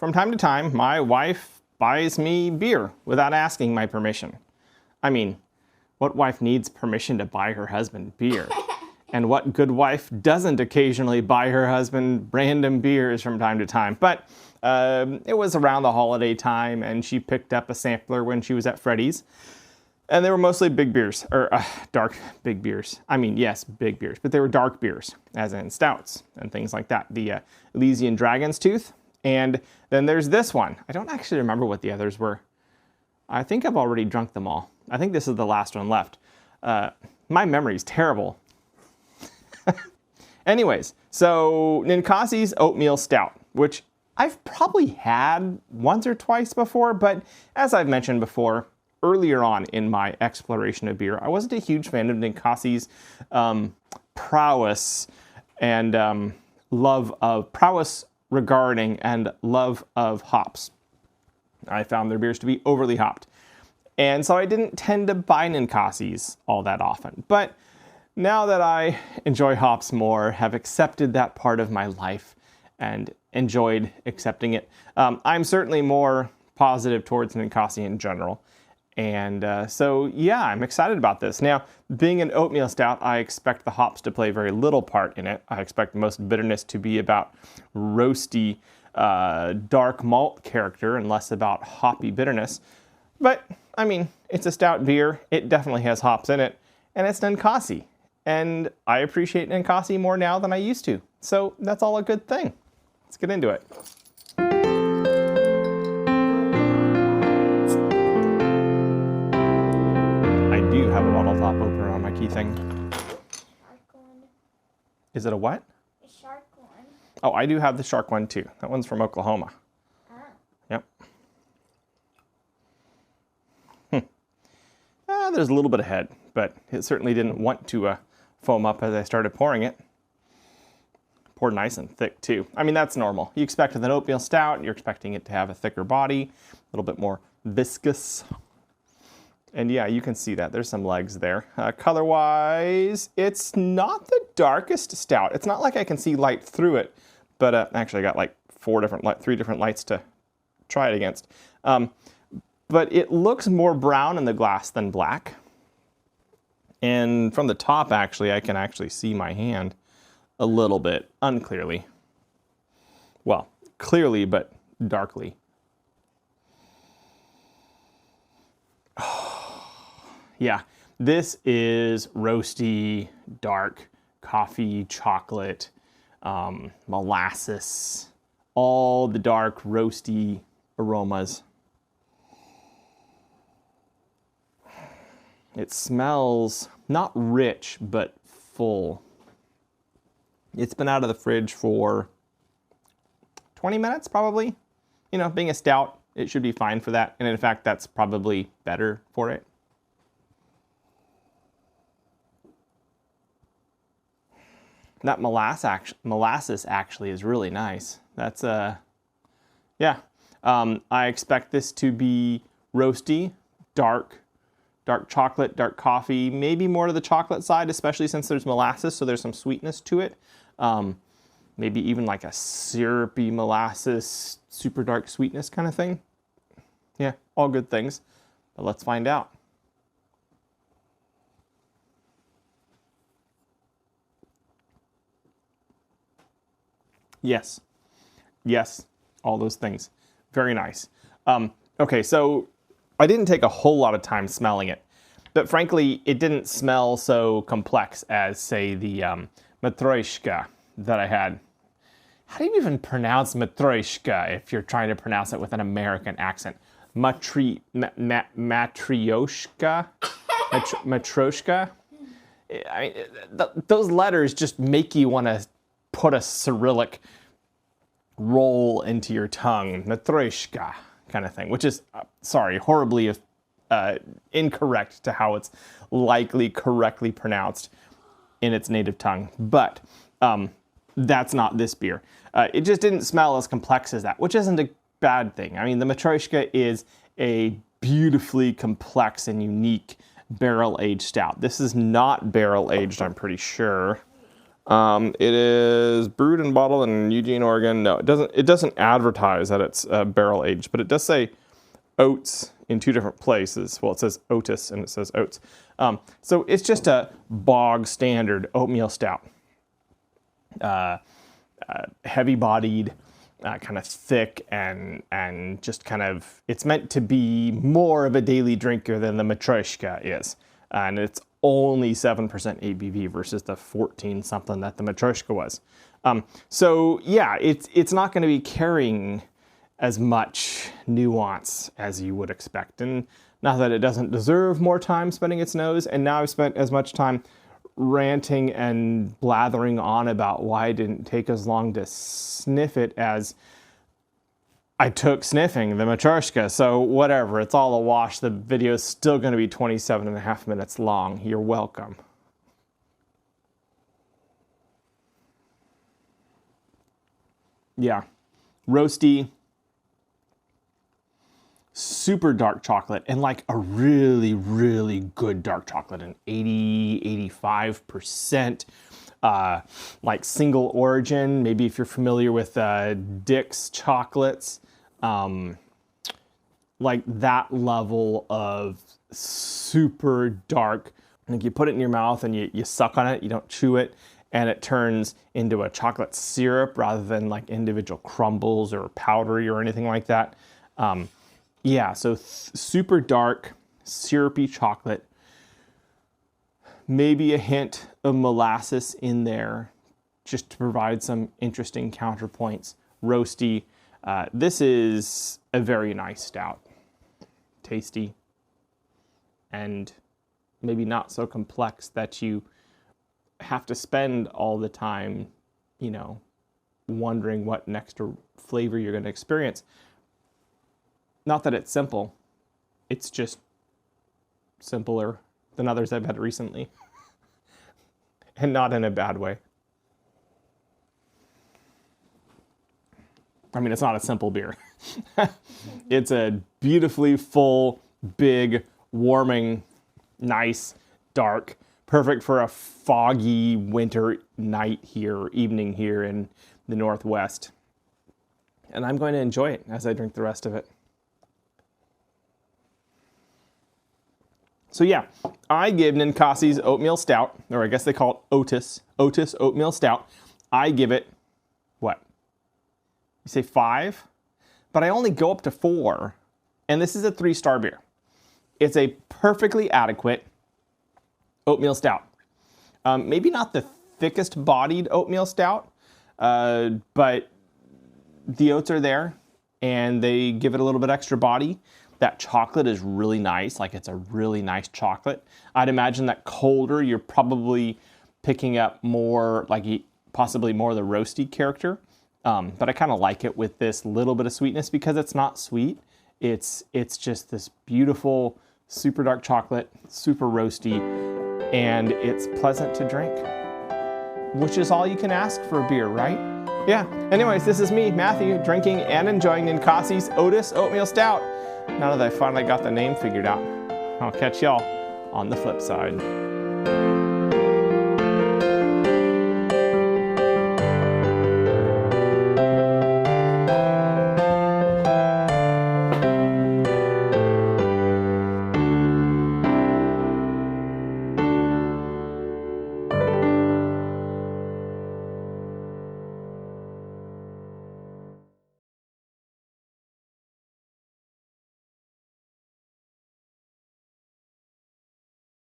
from time to time, my wife buys me beer without asking my permission. I mean, what wife needs permission to buy her husband beer? And what good wife doesn't occasionally buy her husband random beers from time to time? But it was around the holiday time, and she picked up a sampler when she was at Freddy's. And they were mostly big beers, or dark big beers. I mean, yes, big beers, but they were dark beers, as in stouts and things like that. The Elysian Dragon's Tooth. And then there's this one. I don't actually remember what the others were. I think I've already drunk them all. I think this is the last one left. My memory's terrible. Anyways, so Ninkasi's Oatmeal Stout, which I've probably had once or twice before, but as I've mentioned before, earlier on in my exploration of beer, I wasn't a huge fan of Ninkasi's prowess and prowess regarding and love of hops. I found their beers to be overly hopped. And so I didn't tend to buy Ninkasi's all that often. But now that I enjoy hops more, have accepted that part of my life and enjoyed accepting it, I'm certainly more positive towards Ninkasi in general. And so, yeah, I'm excited about this. Now, being an oatmeal stout, I expect the hops to play very little part in it. I expect most bitterness to be about roasty, dark malt character and less about hoppy bitterness. But, I mean, it's a stout beer. It definitely has hops in it. And it's Ninkasi. And I appreciate Ninkasi more now than I used to. So that's all a good thing. Let's get into it. I do have a bottle top opener on my key thing. Shark one. Is it a what? A shark one. Oh, I do have the shark one too. That one's from Oklahoma. Oh. Yep. There's a little bit of head, but it certainly didn't want to foam up as I started pouring it. Poured nice and thick too. I mean, that's normal. You expect with an oatmeal stout, you're expecting it to have a thicker body, a little bit more viscous. And yeah, you can see that. There's some legs there. Color-wise, it's not the darkest stout. It's not like I can see light through it, but actually I got like three different lights to try it against. But it looks more brown in the glass than black. And from the top, actually, I can actually see my hand a little bit, unclearly. Well, clearly, but darkly. Yeah, this is roasty, dark, coffee, chocolate, molasses, all the dark, roasty aromas. It smells not rich, but full. It's been out of the fridge for 20 minutes, probably. You know, being a stout, it should be fine for that. And in fact, that's probably better for it. That molasses actually is really nice. That's, yeah. I expect this to be roasty, dark chocolate, dark coffee, maybe more to the chocolate side, especially since there's molasses, so there's some sweetness to it. Maybe even like a syrupy molasses, super dark sweetness kind of thing. Yeah, all good things. But let's find out. Yes, all those things. Very nice. Okay, so I didn't take a whole lot of time smelling it, but frankly, it didn't smell so complex as, say, the Matryoshka that I had. How do you even pronounce Matryoshka if you're trying to pronounce it with an American accent? Matryoshka? Matryoshka? I mean, those letters just make you want to put a Cyrillic roll into your tongue. Matryoshka kind of thing, which is, sorry, horribly incorrect to how it's likely correctly pronounced in its native tongue. But that's not this beer. It just didn't smell as complex as that, which isn't a bad thing. I mean, the Matryoshka is a beautifully complex and unique barrel-aged stout. This is not barrel-aged, I'm pretty sure. It is brewed and bottled in Eugene, Oregon. No, it doesn't advertise that it's barrel aged, but it does say oats in 2 different places. Well, it says Oatis and it says oats. So it's just a bog standard oatmeal stout. Heavy bodied, kind of thick, and just kind of, it's meant to be more of a daily drinker than the Matryoshka is. And it's only 7% ABV versus the 14 something that the Matryoshka was. So yeah, it's not going to be carrying as much nuance as you would expect. And not that it doesn't deserve more time spending its nose, and now I've spent as much time ranting and blathering on about why it didn't take as long to sniff it as I took sniffing the Matryoshka. So whatever, it's all a wash. The video is still going to be 27.5 minutes long. You're welcome. Yeah, roasty, super dark chocolate, and like a really, really good dark chocolate, an 85%, like single origin. Maybe if you're familiar with Dick's chocolates, like that level of super dark. Like you put it in your mouth and you suck on it, you don't chew it, and it turns into a chocolate syrup rather than like individual crumbles or powdery or anything like that. Yeah, so super dark, syrupy chocolate, maybe a hint of molasses in there just to provide some interesting counterpoints. Roasty. This is a very nice stout. Tasty. And maybe not so complex that you have to spend all the time, wondering what next flavor you're going to experience. Not that it's simple, it's just simpler than others I've had recently. And not in a bad way. I mean, it's not a simple beer. It's a beautifully full, big, warming, nice, dark, perfect for a foggy winter night here, evening here in the Northwest. And I'm going to enjoy it as I drink the rest of it. So yeah, I give Ninkasi's Oatmeal Stout, or I guess they call it Oatis Oatmeal Stout. I give it, what? You say 5? But I only go up to 4. And this is a 3-star beer. It's a perfectly adequate oatmeal stout. Maybe not the thickest bodied oatmeal stout, but the oats are there and they give it a little bit extra body. That chocolate is really nice, like it's a really nice chocolate. I'd imagine that colder, you're probably picking up more, possibly more of the roasty character. But I kind of like it with this little bit of sweetness because it's not sweet. It's just this beautiful, super dark chocolate, super roasty, and it's pleasant to drink, which is all you can ask for a beer, right? Yeah. Anyways, this is me, Matthew, drinking and enjoying Ninkasi's Oatis Oatmeal Stout. Now that I finally got the name figured out, I'll catch y'all on the flip side.